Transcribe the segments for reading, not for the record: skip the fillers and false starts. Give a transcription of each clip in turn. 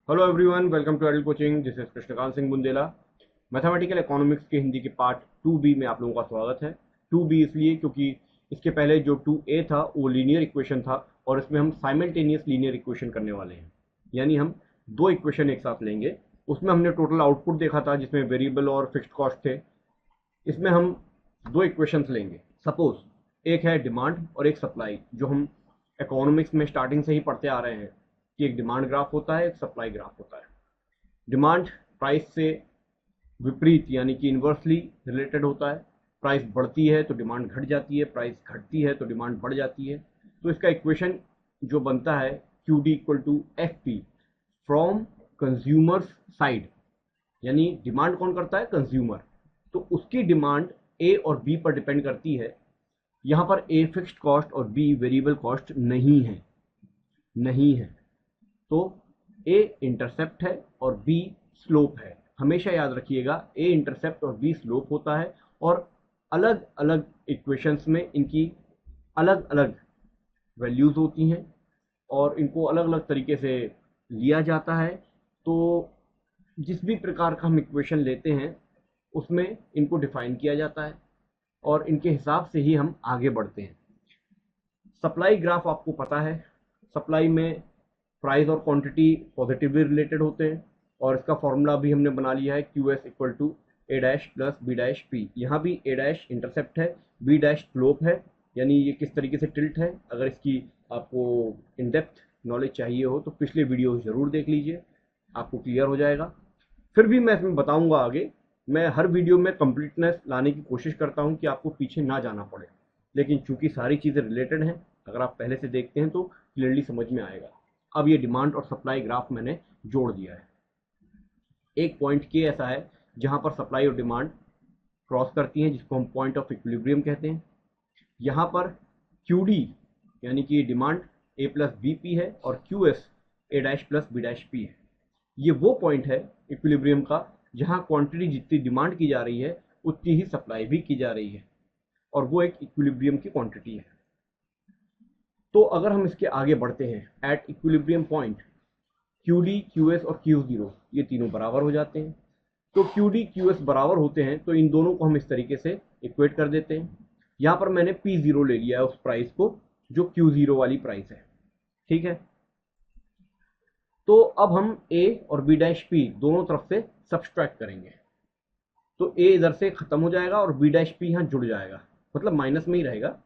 Hello everyone, welcome to Adal coaching. This is Krishnakant Singh Bundela. Mathematical economics के हिंदी के part 2B में आप लोगों का स्वागत है। 2B इसलिए क्योंकि इसके पहले जो 2A था वो लीनियर इक्वेशन था और इसमें हम साइमल्टेनियस लीनियर इक्वेशन करने वाले हैं। यानी हम दो इक्वेशन एक साथ लेंगे। उसमें हमने टोटल आउटपुट देखा था जिसमें वेरिएबल और फिक्स्ड कॉस्ट थे। इसमें हम दो इक्वेशंस लेंगे। सपोज एक है डिमांड और एक सप्लाई, जो हम इकोनॉमिक्स में स्टार्टिंग से ही पढ़ते आ रहे हैं कि एक डिमांड ग्राफ होता है, एक सप्लाई ग्राफ होता है। डिमांड प्राइस से विपरीत यानी कि इन्वर्सली रिलेटेड होता है। प्राइस बढ़ती है तो डिमांड घट जाती है, प्राइस घटती है तो डिमांड बढ़ जाती है। तो इसका इक्वेशन जो बनता है Q D equal to F P from consumers side, यानी डिमांड कौन करता है? कंज्यूमर। तो उसकी डिमांड ए और बी पर डिपेंड करती है। यहां पर ए फिक्स्ड कॉस्ट और बी वेरिएबल कॉस्ट नहीं है। तो ए इंटरसेप्ट है और बी स्लोप है। हमेशा याद रखिएगा, ए इंटरसेप्ट और बी स्लोप होता है और अलग अलग इक्वेशंस में इनकी अलग अलग वैल्यूज होती हैं और इनको अलग अलग तरीके से लिया जाता है। तो जिस भी प्रकार का हम इक्वेशन लेते हैं उसमें इनको डिफाइन किया जाता है और इनके हिसाब से ही हम आगे बढ़ते हैं। सप्लाई ग्राफ आपको पता है, सप्लाई में प्राइस और क्वांटिटी पॉजिटिवली रिलेटेड होते हैं और इसका फॉर्मूला भी हमने बना लिया है Q S equal to A dash plus B dash P. यहाँ भी ए डैश इंटरसेप्ट है, बी डैश स्लोप है, यानी ये किस तरीके से टिल्ट है। अगर इसकी आपको इन डेप्थ नॉलेज चाहिए हो तो पिछले वीडियो ज़रूर देख लीजिए, आपको क्लियर हो जाएगा। फिर भी मैं इसमें बताऊंगा आगे। मैं हर वीडियो में कंप्लीटनेस लाने की कोशिश करता हूं कि आपको पीछे ना जाना पड़े, लेकिन चूंकि सारी चीज़ें रिलेटेड हैं, अगर आप पहले से देखते हैं तो क्लियरली समझ में आएगा। अब ये डिमांड और सप्लाई ग्राफ मैंने जोड़ दिया है। एक पॉइंट के ऐसा है जहां पर सप्लाई और डिमांड क्रॉस करती हैं, जिसको हम पॉइंट ऑफ इक्विलिब्रियम कहते हैं। यहाँ पर क्यू डी यानी कि demand A plus B P है और Q S A dash plus B dash P है। ये वो पॉइंट है इक्विलिब्रियम का जहाँ क्वांटिटी जितनी डिमांड की जा रही है उतनी ही सप्लाई भी की जा रही है और वो एक इक्विलिब्रियम की क्वांटिटी है। तो अगर हम इसके आगे बढ़ते हैं, at equilibrium point Q D Q S और क्यू जीरो ये तीनों बराबर हो जाते हैं। तो क्यू डी क्यू एस बराबर होते हैं तो इन दोनों को हम इस तरीके से इक्वेट कर देते हैं। यहाँ पर मैंने पी जीरो ले लिया है उस प्राइस को जो क्यू जीरो वाली प्राइस है, ठीक है। तो अब हम ए और बी डैश पी दोनों तरफ से सब्सट्रैक्ट करेंगे। तो ए इधर से खत्म हो जाएगा और बी डैश पी यहाँ जुड़ जाएगा, मतलब माइनस में ही रहेगा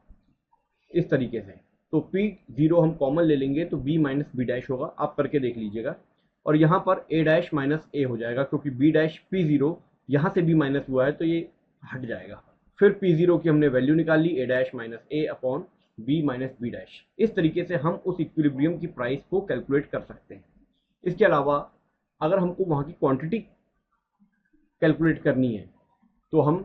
इस तरीके से। तो पी जीरो हम कॉमन ले लेंगे तो बी माइनस बी डैश होगा, आप करके देख लीजिएगा। और यहाँ पर ए डैश माइनस ए हो जाएगा क्योंकि बी डैश पी जीरो यहाँ से भी माइनस हुआ है तो ये हट जाएगा। फिर पी जीरो की हमने वैल्यू निकाल ली, A dash minus A upon B minus B dash. इस तरीके से हम उस इक्विलिब्रियम की प्राइस को कैलकुलेट कर सकते हैं। इसके अलावा अगर हमको वहाँ की क्वांटिटी कैलकुलेट करनी है तो हम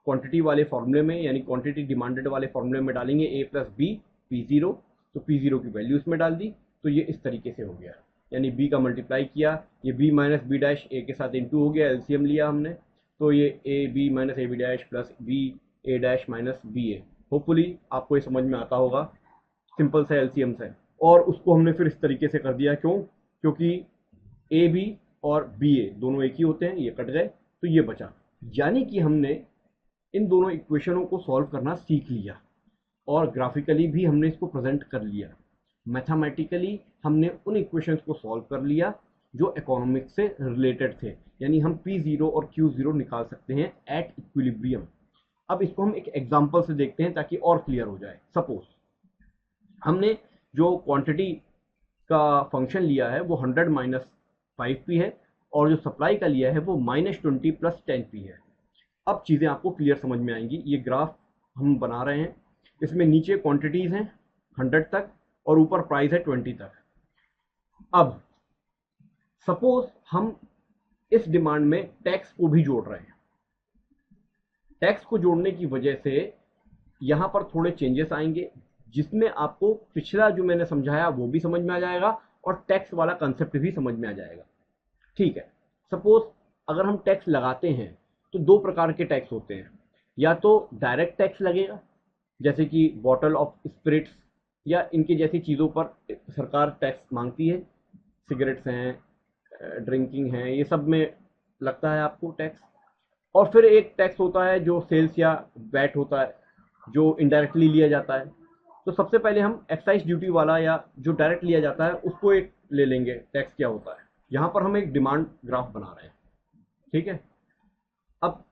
क्वांटिटी वाले फॉर्मूले में यानी क्वांटिटी डिमांडेड वाले फॉर्मूले में डालेंगे ए प्लस बी पी जीरो। तो पी जीरो की वैल्यू इसमें डाल दी तो ये इस तरीके से हो गया, यानी बी का मल्टीप्लाई किया, ये बी माइनस बी डैश ए के साथ इंटू हो गया, एलसीएम लिया हमने तो ये A B minus A B dash plus B A dash minus B A. Hopefully आपको ये समझ में आता होगा, सिंपल सा एलसीएम है। और उसको हमने फिर इस तरीके से कर दिया, क्यों? क्योंकि ए बी और बी ए दोनों एक ही होते हैं, ये कट गए तो ये बचा। यानी कि हमने इन दोनों इक्वेशनों को सॉल्व करना सीख लिया और ग्राफिकली भी हमने इसको प्रेजेंट कर लिया। मैथमेटिकली हमने उन इक्वेशंस को सॉल्व कर लिया जो इकोनॉमिक्स से रिलेटेड थे, यानी हम पी जीरो और क्यू जीरो निकाल सकते हैं एट इक्विलिब्रियम। अब इसको हम एक एग्जांपल से देखते हैं ताकि और क्लियर हो जाए। सपोज हमने जो क्वांटिटी का फंक्शन लिया है वो 100 माइनस 5p है और जो सप्लाई का लिया है वो -20 प्लस 10p है। अब चीज़ें आपको क्लियर समझ में आएंगी। ये ग्राफ हम बना रहे हैं, इसमें नीचे क्वांटिटीज़ हैं 100 तक और ऊपर प्राइस है 20 तक। अब सपोज हम इस डिमांड में टैक्स को भी जोड़ रहे हैं। टैक्स को जोड़ने की वजह से यहाँ पर थोड़े चेंजेस आएंगे जिसमें आपको पिछला जो मैंने समझाया वो भी समझ में आ जाएगा और टैक्स वाला कंसेप्ट भी समझ में आ जाएगा, ठीक है। सपोज अगर हम टैक्स लगाते हैं तो दो प्रकार के टैक्स होते हैं। या तो डायरेक्ट टैक्स लगेगा, जैसे कि बॉटल ऑफ स्पिरिट्स या इनके जैसी चीज़ों पर सरकार टैक्स मांगती है, सिगरेट्स हैं, ड्रिंकिंग है, ये सब में लगता है आपको टैक्स। और फिर एक टैक्स होता है जो सेल्स या वैट होता है, जो इनडायरेक्टली लिया जाता है। तो सबसे पहले हम एक्साइज ड्यूटी वाला या जो डायरेक्ट लिया जाता है उसको एक ले लेंगे, टैक्स क्या होता है। यहाँ पर हम एक डिमांड ग्राफ बना रहे हैं, ठीक है। अब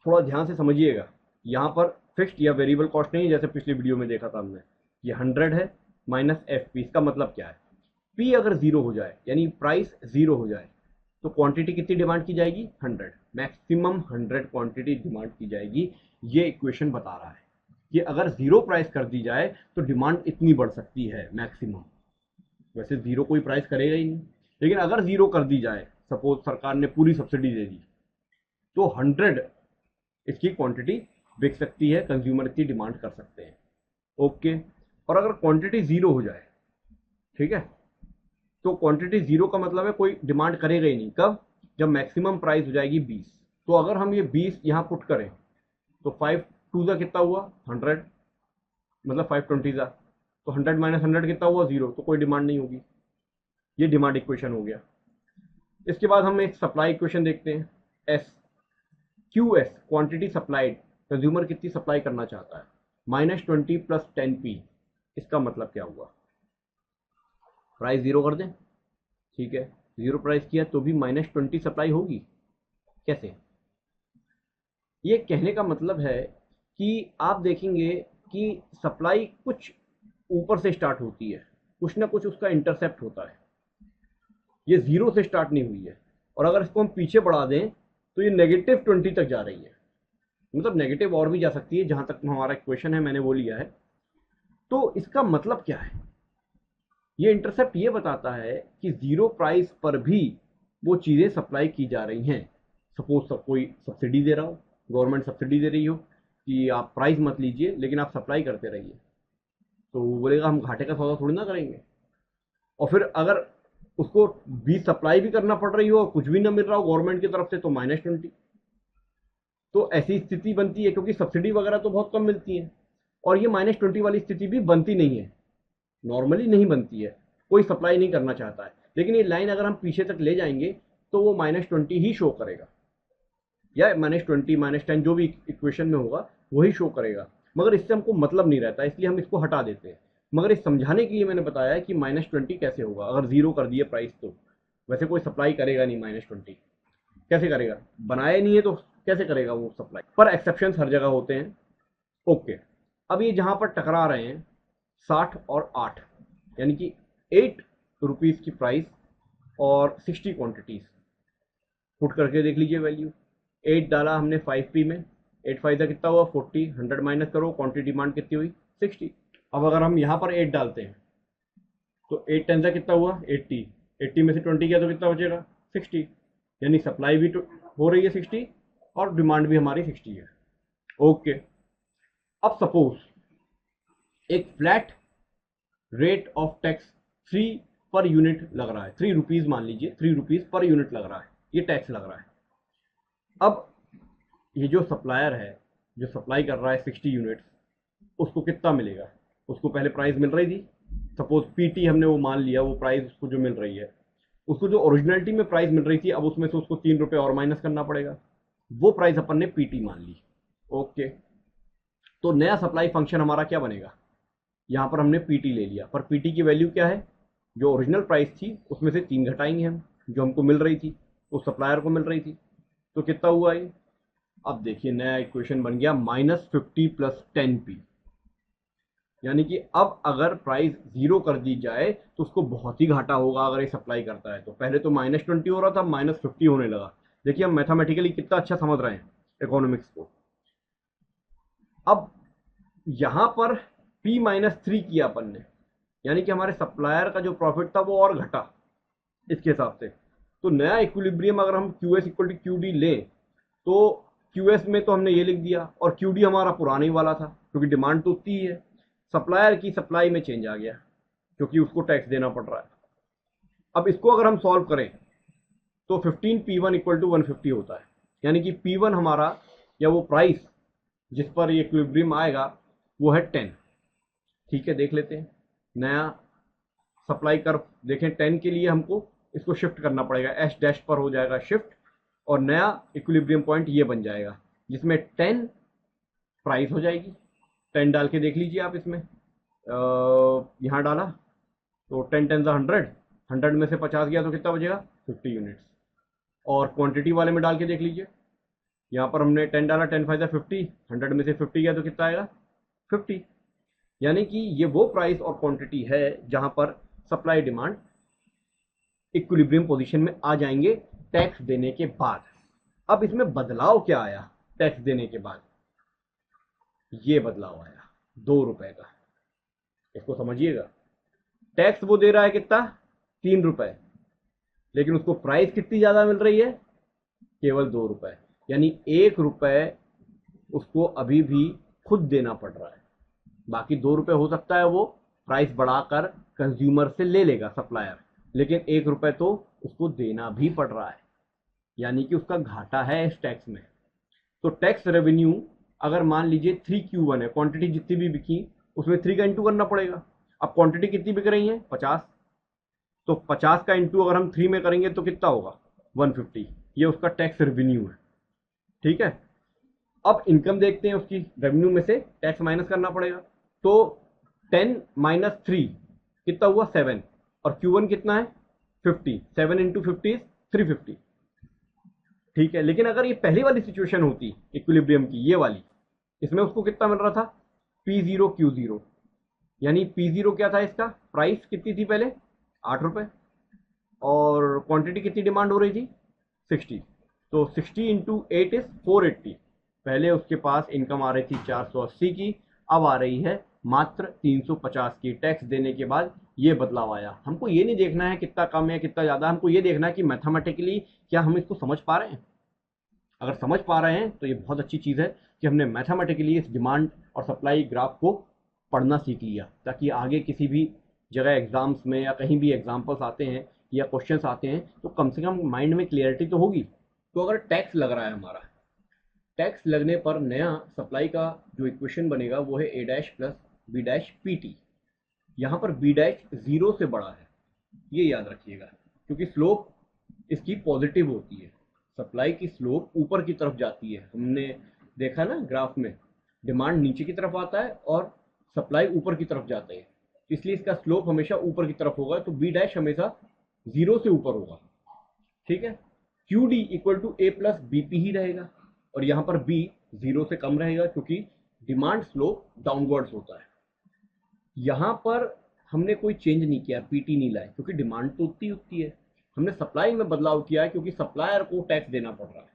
थोड़ा ध्यान से समझिएगा, यहाँ पर फिक्स्ड या वेरिएबल कॉस्ट नहीं है जैसे पिछली वीडियो में देखा था हमने। ये 100 है माइनस एफ पी। इसका मतलब क्या है, पी अगर जीरो हो जाए यानी प्राइस जीरो हो जाए तो क्वांटिटी कितनी डिमांड की जाएगी, 100। मैक्सिमम 100 क्वांटिटी डिमांड की जाएगी। ये इक्वेशन बता रहा है कि अगर जीरो प्राइस कर दी जाए तो डिमांड इतनी बढ़ सकती है मैक्सिमम। वैसे जीरो कोई प्राइस करेगा ही नहीं, लेकिन अगर जीरो कर दी जाए, सपोज सरकार ने पूरी सब्सिडी दे दी, तो 100 इसकी क्वांटिटी बिक सकती है, कंज्यूमर इतनी डिमांड कर सकते हैं। ओके। और अगर क्वांटिटी जीरो हो जाए, ठीक है, तो क्वांटिटी जीरो का मतलब है कोई डिमांड करेगा ही नहीं। कब, जब मैक्सिमम प्राइस हो जाएगी 20। तो अगर हम ये 20 यहाँ पुट करें तो 5 टू ज़ा कितना हुआ 100, मतलब 5 20 ज़ा, तो 100 माइनस 100 कितना हुआ 0, तो कोई डिमांड नहीं होगी। ये डिमांड इक्वेशन हो गया। इसके बाद हम एक सप्लाई इक्वेशन देखते हैं, S Q S quantity supplied, consumer कितनी सप्लाई करना चाहता है, -20 प्लस 10p। इसका मतलब क्या हुआ, प्राइस जीरो कर दें, ठीक है, जीरो प्राइस किया तो भी -20 सप्लाई होगी। कैसे, ये कहने का मतलब है कि आप देखेंगे कि सप्लाई कुछ ऊपर से स्टार्ट होती है, कुछ ना कुछ उसका इंटरसेप्ट होता है। ये जीरो से स्टार्ट नहीं हुई है, और अगर इसको हम पीछे बढ़ा दें तो ये -20 तक जा रही है। मतलब नेगेटिव और भी जा सकती है, जहां तक हमारा इक्वेशन है मैंने वो लिया है। तो इसका मतलब क्या है, ये इंटरसेप्ट ये बताता है कि जीरो प्राइस पर भी वो चीज़ें सप्लाई की जा रही हैं। सपोज कोई सब्सिडी दे रहा हो, गवर्नमेंट सब्सिडी दे रही हो कि आप प्राइस मत लीजिए लेकिन आप सप्लाई करते रहिए, तो वो बोलेगा हम घाटे का सौदा थोड़ी ना करेंगे। और फिर अगर उसको बीज सप्लाई भी करना पड़ रही हो और कुछ भी ना मिल रहा हो गवर्नमेंट की तरफ से तो -20। तो ऐसी स्थिति बनती है, क्योंकि सब्सिडी वगैरह तो बहुत कम मिलती है, और ये -20 वाली स्थिति भी बनती नहीं है, नॉर्मली नहीं बनती है, कोई सप्लाई नहीं करना चाहता है। लेकिन ये लाइन अगर हम पीछे तक ले जाएंगे तो वो -20 ही शो करेगा, या -20 -10 जो भी इक्वेशन में होगा वही शो करेगा। मगर इससे हमको मतलब नहीं रहता, इसलिए हम इसको हटा देते हैं। मगर इस समझाने के लिए मैंने बताया है कि -20 कैसे होगा अगर जीरो कर दिए प्राइस तो। वैसे कोई सप्लाई करेगा नहीं -20, कैसे करेगा, बनाया नहीं है तो कैसे करेगा वो सप्लाई। पर एक्सेप्शन हर जगह होते हैं। ओके। अब ये जहां पर टकरा रहे हैं 60 और 8, यानी कि 8 रुपीज़ की प्राइस और 60 क्वांटिटीज, पुट करके देख लीजिए वैल्यू। 8 डाला हमने 5p में, 8 फाइदा कितना हुआ 40, 100 माइनस करो, क्वांटिटी डिमांड कितनी हुई 60। अब अगर हम यहाँ पर 8 डालते हैं तो 8 टेन सा कितना हुआ 80, 80 में से 20 किया तो कितना बचेगा 60, यानी सप्लाई भी हो रही है 60 और डिमांड भी हमारी 60 है। ओके। अब सपोज एक flat rate of tax 3 per unit लग रहा है, 3 रुपीज़ मान लीजिए, 3 रुपीज़ पर यूनिट लग रहा है, ये टैक्स लग रहा है। अब ये जो सप्लायर है जो सप्लाई कर रहा है 60 यूनिट्स, उसको कितना मिलेगा, उसको पहले प्राइस मिल रही थी, सपोज पीटी हमने वो मान लिया, वो प्राइस उसको जो मिल रही है, उसको जो ओरिजिनलिटी में प्राइस मिल रही थी, अब उसमें से उसको 3 रुपये और माइनस करना पड़ेगा, वो प्राइस अपन ने पीटी मान ली। ओके। तो नया सप्लाई फंक्शन हमारा क्या बनेगा, यहाँ पर हमने पीटी ले लिया, पर पीटी की वैल्यू क्या है, जो ओरिजिनल प्राइस थी उसमें से 3 घटाएंगे हम, जो हमको मिल रही थी, उस सप्लायर को मिल रही थी, तो कितना हुआ ये। अब देखिए नया इक्वेशन बन गया -50 प्लस 10p, यानी कि अब अगर प्राइस जीरो कर दी जाए तो उसको बहुत ही घाटा होगा अगर ये सप्लाई करता है तो। पहले तो -20 हो रहा था, -50 होने लगा। देखिए हम मैथमेटिकली कितना अच्छा समझ रहे हैं इकोनॉमिक्स को। अब यहां पर P-3 किया अपन ने, यानी कि हमारे सप्लायर का जो प्रॉफिट था वो और घटा इसके हिसाब से। तो नया इक्विलिब्रियम अगर हम QS इक्वल टू QD लें तो QS में तो हमने ये लिख दिया, और QD हमारा पुराना ही वाला था क्योंकि डिमांड तो उतनी ही है, सप्लायर की सप्लाई में चेंज आ गया क्योंकि उसको टैक्स देना पड़ रहा है। अब इसको अगर हम सॉल्व करें तो 15P1 इक्वल टू 150 होता है, यानी कि P1 हमारा या वो प्राइस जिस पर ये इक्विलिब्रियम आएगा वो है 10। ठीक है, देख लेते हैं नया सप्लाई कर्व देखें। 10 के लिए हमको इसको शिफ्ट करना पड़ेगा, एच डैश पर हो जाएगा शिफ्ट, और नया इक्विलिब्रियम पॉइंट ये बन जाएगा जिसमें 10 प्राइस हो जाएगी। 10 डाल के देख लीजिए आप इसमें, यहाँ डाला तो 10 10 100, 100 में से 50 गया तो कितना बचेगा 50 यूनिट्स। और क्वांटिटी वाले में डाल के देख लीजिए, यहाँ पर हमने 10 डाला, 10 5 50, 100 में से 50 गया तो कितना आएगा 50। यानी कि ये वो प्राइस और क्वांटिटी है जहां पर सप्लाई डिमांड इक्विलिब्रियम पोजीशन में आ जाएंगे टैक्स देने के बाद। अब इसमें बदलाव क्या आया टैक्स देने के बाद? ये बदलाव आया 2 रुपए का। इसको समझिएगा, टैक्स वो दे रहा है कितना 3 रुपए, लेकिन उसको प्राइस कितनी ज्यादा मिल रही है, केवल 2 रुपए। यानी 1 रुपए उसको अभी भी खुद देना पड़ रहा है, बाकी 2 रुपए हो सकता है वो प्राइस बढ़ाकर कंज्यूमर से ले लेगा सप्लायर, लेकिन 1 रुपए तो उसको देना भी पड़ रहा है, यानी कि उसका घाटा है इस टैक्स में। तो टैक्स रेवेन्यू अगर मान लीजिए 3Q1 है, क्वांटिटी जितनी भी बिकी उसमें 3 का इंटू करना पड़ेगा। अब क्वांटिटी कितनी बिक रही है 50, तो 50 का इंटू अगर हम 3 में करेंगे तो कितना होगा 150। ये उसका टैक्स रेवेन्यू है, ठीक है। अब इनकम देखते हैं उसकी, रेवेन्यू में से टैक्स माइनस करना पड़ेगा। तो 10 माइनस 3 कितना हुआ 7, और Q1 कितना है 50, 7 इंटू 50 इज 350, ठीक है। लेकिन अगर ये पहली वाली सिचुएशन होती इक्विलिब्रियम की, ये वाली, इसमें उसको कितना मिल रहा था P0 Q0, यानी P0 क्या था इसका, प्राइस कितनी थी पहले 8 रुपए, और क्वांटिटी कितनी डिमांड हो रही थी 60, तो 60 इंटू 8 इज 480। पहले उसके पास इनकम आ रही थी 480 की, अब आ रही है मात्र 350 की। टैक्स देने के बाद ये बदलाव आया। हमको ये नहीं देखना है कितना कम है कितना ज़्यादा, हमको ये देखना है कि मैथमेटिकली क्या हम इसको समझ पा रहे हैं। अगर समझ पा रहे हैं तो ये बहुत अच्छी चीज़ है कि हमने मैथमेटिकली इस डिमांड और सप्लाई ग्राफ को पढ़ना सीख लिया, ताकि आगे किसी भी जगह एग्जाम्स में या कहीं भी एग्जाम्पल्स आते हैं या क्वेश्चंस आते हैं तो कम से कम माइंड में क्लियरिटी तो होगी। तो अगर टैक्स लग रहा है हमारा, टैक्स लगने पर नया सप्लाई का जो इक्वेशन बनेगा वो है A dash plus B dash P T. यहाँ पर बी डैश 0 से बड़ा है, ये याद रखिएगा, क्योंकि स्लोप इसकी पॉजिटिव होती है। सप्लाई की स्लोप ऊपर की तरफ जाती है, हमने देखा ना ग्राफ में, डिमांड नीचे की तरफ आता है और सप्लाई ऊपर की तरफ जाता है, इसलिए इसका स्लोप हमेशा ऊपर की तरफ होगा। तो बी डैश हमेशा 0 से ऊपर होगा, ठीक है। Q D equal to A plus B P ही रहेगा, और यहाँ पर बी 0 से कम रहेगा क्योंकि डिमांड स्लोप डाउनवर्ड्स होता है। यहाँ पर हमने कोई चेंज नहीं किया, पीटी नहीं लाए, क्योंकि डिमांड तो उतनी उतनी है। हमने सप्लाई में बदलाव किया है क्योंकि सप्लायर को टैक्स देना पड़ रहा है।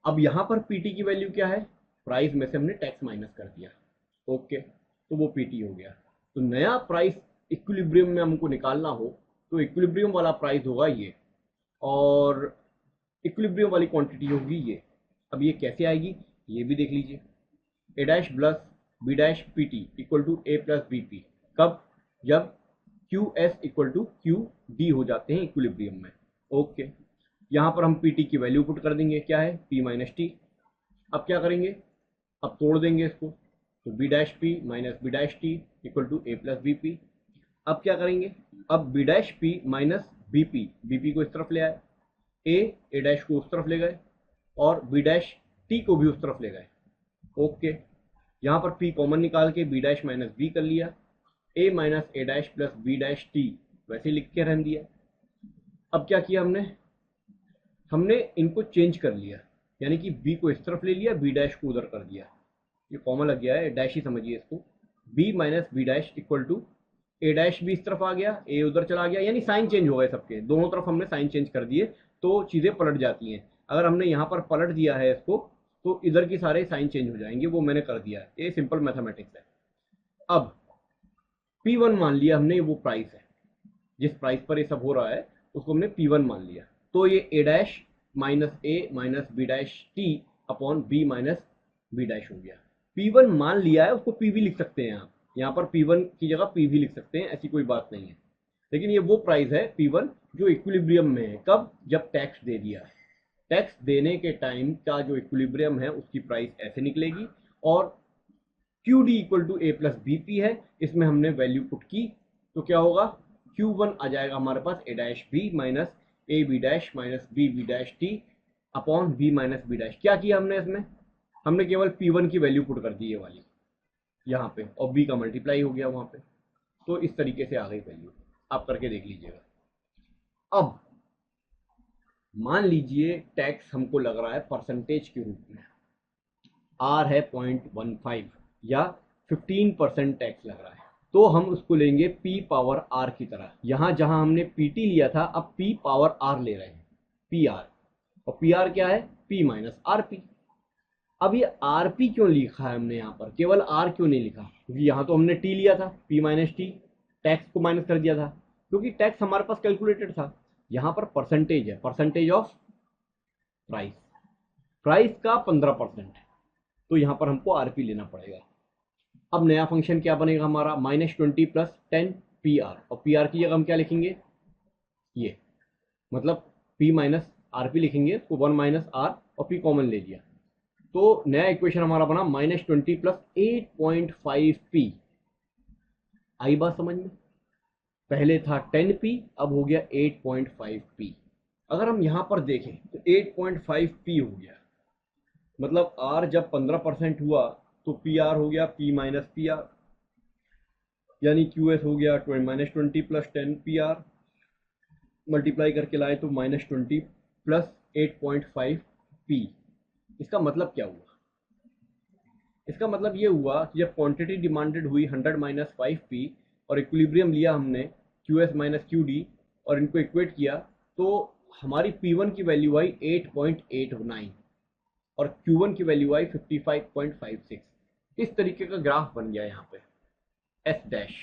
अब यहाँ पर पीटी की वैल्यू क्या है, प्राइस में से हमने टैक्स माइनस कर दिया, ओके, तो वो पीटी हो गया। तो नया प्राइस इक्विलिब्रियम में हमको निकालना हो तो इक्विलिब्रियम वाला प्राइस होगा ये, और इक्विलिब्रियम वाली क्वांटिटी होगी ये। अब ये कैसे आएगी ये भी देख लीजिए, A dash plus B dash P T equal to A plus B P. कब, जब Q S equal to Q D हो जाते हैं इक्विलिब्रियम में, ओके। यहाँ पर हम पी टी की वैल्यू पुट कर देंगे, क्या है पी माइनस टी। अब क्या करेंगे, अब तोड़ देंगे इसको, तो B dash P minus B dash T equal to A plus B P. अब क्या करेंगे, अब B dash P minus B P को इस तरफ ले आए, ए डैश को उस तरफ ले गए, और बी डैश टी को भी उस तरफ ले गए, ओके। यहाँ पर पी कॉमन निकाल के बी डैश माइनस बी कर लिया, A minus A dash plus B dash T वैसे लिख के रहने दिया। अब क्या किया हमने इनको चेंज कर लिया, यानी कि बी को इस तरफ ले लिया, बी डैश को उधर कर दिया, ये कॉमन लग गया है, डैश ही समझिए इसको। B minus B dash equal to A dash भी इस तरफ आ गया, ए उधर चला गया, यानी साइन चेंज हो गए सबके, दोनों तरफ हमने साइन चेंज कर दिए तो चीज़ें पलट जाती हैं। अगर हमने यहाँ पर पलट दिया है इसको तो इधर की सारे साइन चेंज हो जाएंगे, वो मैंने कर दिया है, ये सिंपल मैथमेटिक्स है। अब P1 मान लिया हमने, वो प्राइस है, जिस प्राइस पर ये सब हो रहा है उसको हमने P1 मान लिया, तो ये A dash minus A minus B dash T upon B minus B dash हो गया। P1 मान लिया है, उसको P भी लिख सकते हैं आप, यहाँ पर P1 की जगह P भी लिख सकते हैं, ऐसी कोई बात नहीं है। लेकिन ये वो प्राइस है P1 जो इक्विलिब्रियम में है, कब, जब टैक्स दे दिया है। टैक्स देने के टाइम का जो इक्विलिब्रियम है उसकी प्राइस ऐसे निकलेगी, और Q D equal to A plus B P है, इसमें हमने वैल्यू पुट की तो क्या होगा Q1 आ जाएगा हमारे पास A dash B minus A B dash minus B B dash T upon B minus B dash. क्या किया हमने इसमें, हमने केवल P1 की वैल्यू पुट कर दी ये वाली यहाँ पे, और B का मल्टीप्लाई हो गया वहाँ पे। तो इस तरीके से आ गई वैल्यू, आप करके देख लीजिएगा। अब मान लीजिए टैक्स हमको लग रहा है परसेंटेज के रूप में, R है 0.15 या 15% टैक्स लग रहा है, तो हम उसको लेंगे P पावर R की तरह। यहाँ जहाँ हमने PT लिया था, अब P पावर R ले रहे हैं, PR, और PR क्या है, P माइनस RP। अब ये RP क्यों लिखा है हमने यहाँ पर, केवल R क्यों नहीं लिखा, क्योंकि यहाँ तो हमने T लिया था, P माइनस T, टैक्स को माइनस कर दिया था, क्योंकि टैक्स हमारे पास कैलकुलेटेड था। यहाँ पर परसेंटेज है, परसेंटेज ऑफ प्राइस, प्राइस का 15%, तो यहाँ पर हमको RP लेना पड़ेगा। अब नया फंक्शन क्या बनेगा हमारा, -20 प्लस 10 PR, और PR की जगह हम क्या लिखेंगे, ये मतलब P माइनस RP लिखेंगे, तो 1 माइनस R और P कॉमन ले लिया, तो नया इक्वेशन हमारा बना -20 प्लस 8.5P। आई बात समझ में, पहले था 10P, अब हो गया 8.5P। अगर हम यहाँ पर देखें तो 8.5P हो गया, मतलब R जब 15% हुआ तो PR हो गया P माइनस PR, यानी QS हो गया -20 प्लस 10PR, मल्टीप्लाई करके लाए तो -20 प्लस 8.5P। इसका मतलब क्या हुआ, इसका मतलब ये हुआ कि जब क्वांटिटी डिमांडेड हुई 100 माइनस 5P और इक्विलिब्रियम लिया हमने QS माइनस QD और इनको इक्वेट किया, तो हमारी P1 की वैल्यू आई 8.89 और Q1 की वैल्यू आई 55.56। इस तरीके का ग्राफ बन गया यहाँ पे S डैश,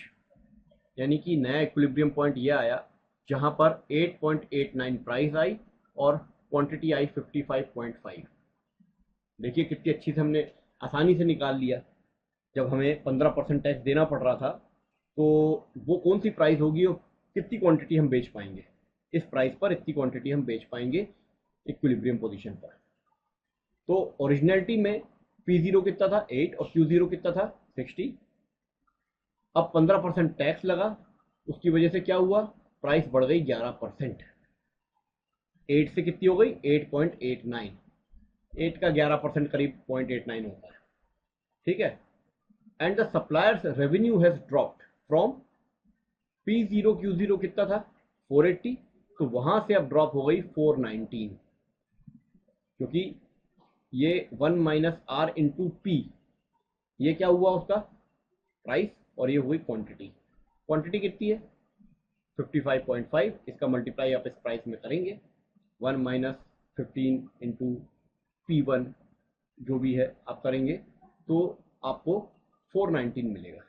यानी कि नया इक्विलिब्रियम पॉइंट ये आया जहाँ पर 8.89 प्राइस आई और क्वांटिटी आई 55.5। देखिए कितनी अच्छी से हमने आसानी से निकाल लिया। जब हमें 15% टैक्स देना पड़ रहा था, तो वो कौन सी प्राइस होगी और कितनी क्वांटिटी हम बेच पाएंगे, इस प्राइस पर इतनी क्वांटिटी हम बेच पाएंगे इक्विलिब्रियम पोजीशन पर। तो ओरिजिनलिटी में P0 कितना था 8 और Q0 कितना था 60। अब 15% टैक्स लगा, उसकी वजह से क्या हुआ, प्राइस बढ़ गई 11%। 8 से कितनी हो गई 8.89, 8 का 11% करीब 0.89 होता है, ठीक है। And the suppliers revenue has dropped from P0 Q0 कितना था 480, तो वहां से अब ड्रॉप हो गई 419, क्योंकि ये 1 माइनस R इंटू P, ये क्या हुआ उसका प्राइस, और ये हुई क्वांटिटी। क्वांटिटी कितनी है 55.5, इसका मल्टीप्लाई आप इस प्राइस में करेंगे, 1 माइनस 15 इंटू P1 जो भी है आप करेंगे, तो आपको 419 मिलेगा,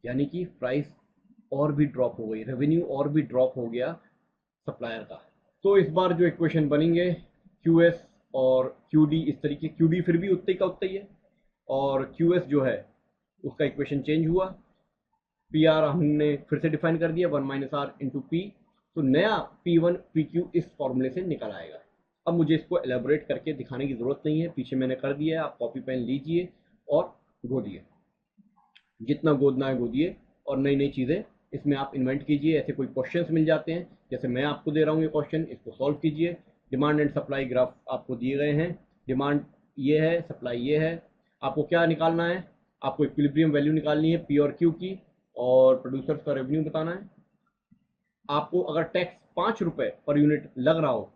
यानी कि प्राइस और भी ड्रॉप हो गई, रेवेन्यू और भी ड्रॉप हो गया सप्लायर का। तो इस बार जो इक्वेशन बनेंगे QS और QD, इस तरीके QD फिर भी उतने का उतना ही है, और QS जो है उसका इक्वेशन चेंज हुआ, PR हमने फिर से डिफाइन कर दिया 1 माइनस R इंटू P, तो नया P1 PQ इस फॉर्मूले से निकल आएगा। अब मुझे इसको एलेबोरेट करके दिखाने की ज़रूरत नहीं है, पीछे मैंने कर दिया है, आप कॉपी पेन लीजिए और गोदिए, जितना गोदना है गोदिए, और नई नई चीज़ें इसमें आप इन्वेंट कीजिए। ऐसे कोई क्वेश्चंस मिल जाते हैं, जैसे मैं आपको दे रहा हूँ ये क्वेश्चन, इसको सॉल्व कीजिए। डिमांड एंड सप्लाई ग्राफ आपको दिए गए हैं, डिमांड ये है, सप्लाई ये है, आपको क्या निकालना है, आपको इक्विलिब्रियम वैल्यू निकालनी है P और Q की, और प्रोड्यूसर्स का रेवेन्यू बताना है। आपको अगर टैक्स 5 रुपये पर यूनिट लग रहा हो,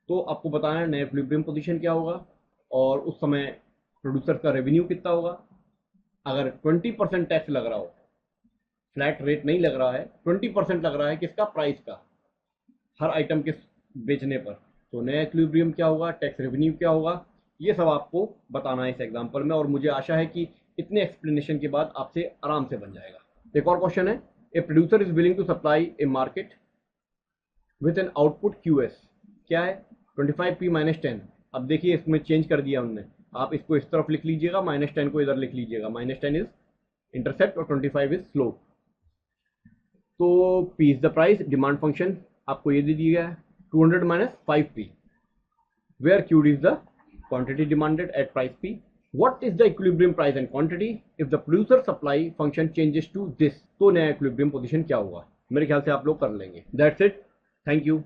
तो आपको बताना है नया इक्विलिब्रियम पोजीशन क्या होगा, और उस समय प्रोड्यूसर का रेवेन्यू कितना होगा। अगर 20% टैक्स लग रहा हो, फ्लैट रेट नहीं लग रहा है, 20% लग रहा है किसका, प्राइस का, हर आइटम के बेचने पर, तो नया इक्विलिब्रियम क्या होगा, टैक्स रेवेन्यू क्या होगा, ये सब आपको बताना है इस एग्जाम्पल में। और मुझे आशा है कि इतने एक्सप्लेनेशन के बाद आपसे आराम से बन जाएगा। एक और क्वेश्चन है, a producer is willing to supply a market with an output QS, क्या है 25P माइनस 10। अब देखिए इसमें चेंज कर दिया उन्होंने, आप इसको इस तरफ लिख लीजिएगा, -10 को इधर लिख लीजिएगा, -10 इज इंटरसेप्ट और 25 इज स्लोप। तो P is the price, demand function आपको ये दे दिया है 200 minus 5P, where QD is the quantity demanded at price P. What is the equilibrium price and quantity if the producer supply function changes to this? तो नया equilibrium position क्या होगा, मेरे ख्याल से आप लोग कर लेंगे। That's it, thank you.